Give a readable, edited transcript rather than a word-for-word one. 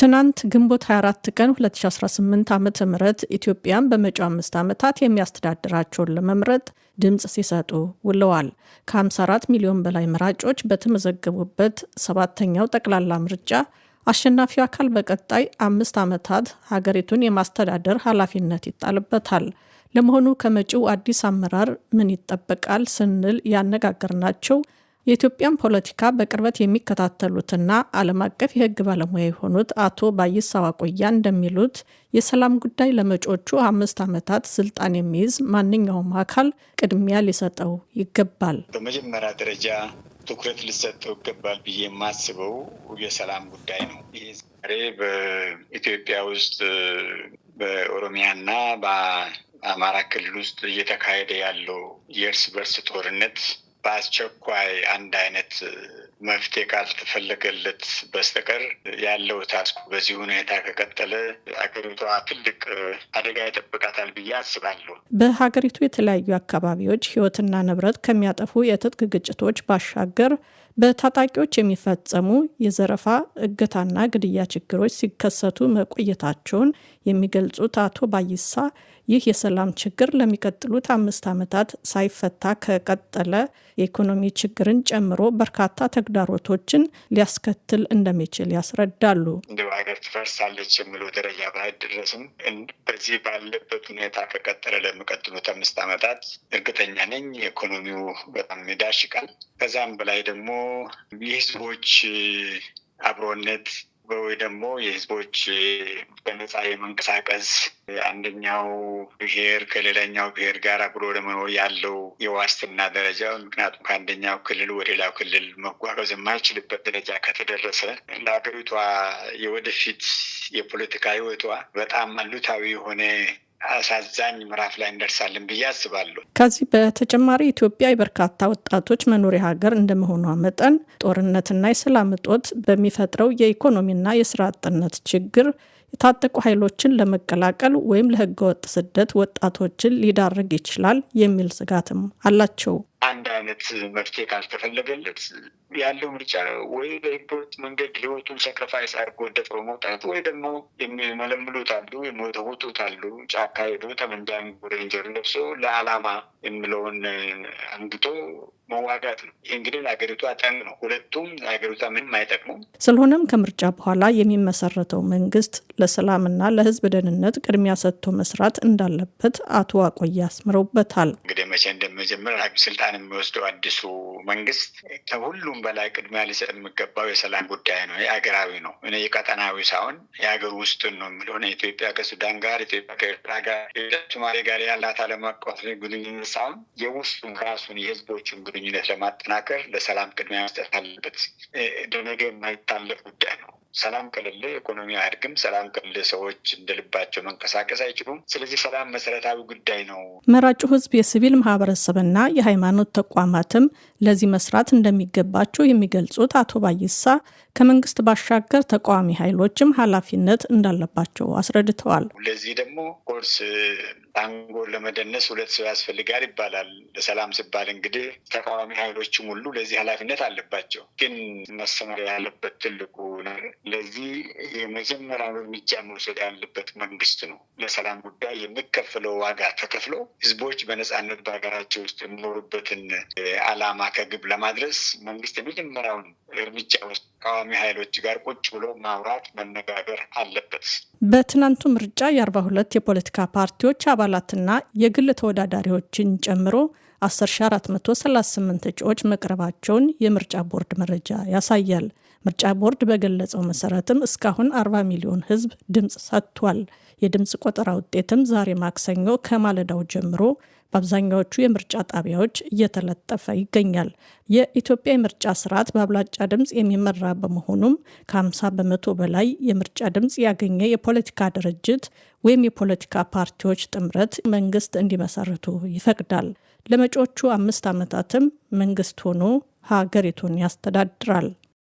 ትናንት ግንቦት 24 ቀን 2018 ዓ.ም ኢትዮጵያን በመጪው 5 ዓመታት የሚያስተዳድራቸውን ለመምረጥ ድምጽ ሲሰጡ ውለዋል። ከ54 ሚሊዮን በላይ መራጮች በተመዘገቡበት ሰባተኛው ጠቅላላ ምርጫ አሸናፊው አካል በቀጣይ 5 ዓመታት ሀገሪቱን የማስተዳደር ኃላፊነት ይጣልበታል። ለመሆኑ ከመጪው አዲስ አመራር ምን ይጠበቃል ስንል ያነጋገርናቸው የኢትዮጵያን ፖለቲካ በቅርበት የሚከታተሉትና ዓለም አቀፍ የሕግ ባለሙያ የሆኑት አቶ ባይሳ ዋቆያ እንደሚሉት የሰላም ጉዳይ ለመጪዎቹ 5 ዓመታት ስልጣን የሚይዝ ማንኛውም አካል ቅድሚያ ሊሰጠው ይገባል። በመጀመሪያ ደረጃ ትኩረት ሊሰጠው ይገባል ብዬ የማስበው የሰላም ጉዳይ ነው። ይህ ዛሬ በኢትዮጵያ ውስጥ በኦሮሚያና በአማራ ክልል ውስጥ እየተካሄደ ያለው የእርስ በርስ ጦርነት በአስቸኳይ አንድ አይነት መፍትሄ ካልተፈለገለት በስተቀር ያለው ታስኩ በዚህ ሁኔታ ከቀጠለ አገሪቷ ትልቅ አደጋ ይጠብቃታል ብዬ አስባለሁ። በሀገሪቱ የተለያዩ አካባቢዎች ሕይወትና ንብረት ከሚያጠፉ የትጥቅ ግጭቶች ባሻገር በታጣቂዎች የሚፈጸሙ የዘረፋ እገታና ግድያ ችግሮች ሲከሰቱ መቆየታቸውን የሚገልጹት አቶ ባይሳ ይህ የሰላም ችግር ለሚቀጥሉት 5 ዓመታት ሳይፈታ ከቀጠለ የኢኮኖሚ ችግርን ጨምሮ በርካታ ተግዳሮቶችን ሊያስከትል እንደሚችል ያስረዳሉ። እንደ ሀገር ትፈርሳለች የሚለው ደረጃ ባይደረስም በዚህ ባለበት ሁኔታ ከቀጠለ ለሚቀጥሉት 5 ዓመታት እርግጠኛ ነኝ ኢኮኖሚው በጣም ይዳሽቃል። ከዛም በላይ ደግሞ የህዝቦች አብሮነት ወይ ደግሞ የህዝቦች በነጻ የመንቀሳቀስ አንደኛው ብሔር ከሌላኛው ብሔር ጋር አብሮ ለመኖር ያለው የዋስትና ደረጃ ምክንያቱም ከአንደኛው ክልል ወደ ሌላው ክልል መጓጓዝ የማይችልበት ደረጃ ከተደረሰ ለሀገሪቷ የወደፊት የፖለቲካ ህይወቷ በጣም አሉታዊ የሆነ አሳዛኝ ምዕራፍ ላይ እንደርሳለን ብዬ አስባለሁ። ከዚህ በተጨማሪ ኢትዮጵያ የበርካታ ወጣቶች መኖሪያ ሀገር እንደመሆኗ መጠን ጦርነትና የሰላም እጦት በሚፈጥረው የኢኮኖሚና የስራ አጥነት ችግር የታጠቁ ኃይሎችን ለመቀላቀል ወይም ለህገወጥ ስደት ወጣቶችን ሊዳርግ ይችላል የሚል ስጋትም አላቸው። አንድ አይነት መፍትሄ ካልተፈለገለት ያለው ምርጫ ወይ በህገወጥ መንገድ ህይወቱን ሰክሪፋይስ አድርጎ ደፍሮ መውጣት ወይ ደግሞ የሚመለምሉት አሉ፣ የሚወተውቱት አሉ። ጫካ ሄዶ ጠመንጃ ሬንጀር ለብሶ ለዓላማ የሚለውን አንግቶ መዋጋት ነው። ይህ እንግዲህ ለሀገሪቷ ጠንቅ ነው። ሁለቱም ለሀገሪቷ ምንም አይጠቅሙም። ስለሆነም ከምርጫ በኋላ የሚመሰረተው መንግስት ለሰላምና ለህዝብ ደህንነት ቅድሚያ ሰጥቶ መስራት እንዳለበት አቶ ዋቆያ አስምረውበታል። እንግዲህ መቼ እንደመጀመር ስልጣን የሚወስደው አዲሱ መንግስት ከሁሉም በላይ ቅድሚያ ሊሰጥ የሚገባው የሰላም ጉዳይ ነው። የሀገራዊ ነው። የቀጠናዊ ሳይሆን የሀገር ውስጥ ነው የሚለሆነ ኢትዮጵያ ከሱዳን ጋር፣ ኢትዮጵያ ከኤርትራ ጋር፣ ሶማሌ ጋር ያላት ዓለም አቀፍ ግንኙነት ሳይሆን የውስጡን ራሱን የህዝቦችን ግንኙነት ለማጠናከር ለሰላም ቅድሚያ መስጠት አለበት። ደነገ የማይታለፍ ጉዳይ ነው። ሰላም ከሌለ ኢኮኖሚ አያድግም። ሰላም ከሌለ ሰዎች እንደልባቸው መንቀሳቀስ አይችሉም። ስለዚህ ሰላም መሰረታዊ ጉዳይ ነው። መራጩ ህዝብ፣ የሲቪል ማህበረሰብና የሃይማኖት ተቋማትም ለዚህ መስራት እንደሚገባቸው የሚገልጹት አቶ ባይሳ ከመንግስት ባሻገር ተቃዋሚ ኃይሎችም ኃላፊነት እንዳለባቸው አስረድተዋል። ለዚህ ደግሞ ኮርስ ታንጎ ለመደነስ 2 ሰው ያስፈልጋል ይባላል። ለሰላም ሲባል እንግዲህ ተቃዋሚ ኃይሎችም ሁሉ ለዚህ ኃላፊነት አለባቸው። ግን መሰመር ያለበት ትልቁ ለዚህ የመጀመሪያው እርምጃ መውሰድ ያለበት መንግስት ነው። ለሰላም ጉዳይ የሚከፍለው ዋጋ ተከፍሎ ህዝቦች በነጻነት በሀገራቸው ውስጥ የሚኖሩበትን ዓላማ ከግብ ለማድረስ መንግስት የመጀመሪያውን እርምጃ ውስጥ ተቃዋሚ ኃይሎች ጋር ቁጭ ብሎ ማውራት መነጋገር አለበት። በትናንቱ ምርጫ የ42 የፖለቲካ ፓርቲዎች አባላትና የግል ተወዳዳሪዎችን ጨምሮ 10,438 እጩዎች መቅረባቸውን የምርጫ ቦርድ መረጃ ያሳያል። ምርጫ ቦርድ በገለጸው መሰረትም እስካሁን 40 ሚሊዮን ህዝብ ድምጽ ሰጥቷል። የድምጽ ቆጠራ ውጤትም ዛሬ ማክሰኞ ከማለዳው ጀምሮ በአብዛኛዎቹ የምርጫ ጣቢያዎች እየተለጠፈ ይገኛል። የኢትዮጵያ የምርጫ ስርዓት በአብላጫ ድምጽ የሚመራ በመሆኑም ከ50 በመቶ በላይ የምርጫ ድምጽ ያገኘ የፖለቲካ ድርጅት ወይም የፖለቲካ ፓርቲዎች ጥምረት መንግስት እንዲመሰርቱ ይፈቅዳል። ለመጪዎቹ 5 ዓመታትም መንግስት ሆኖ ሀገሪቱን ያስተዳድራል።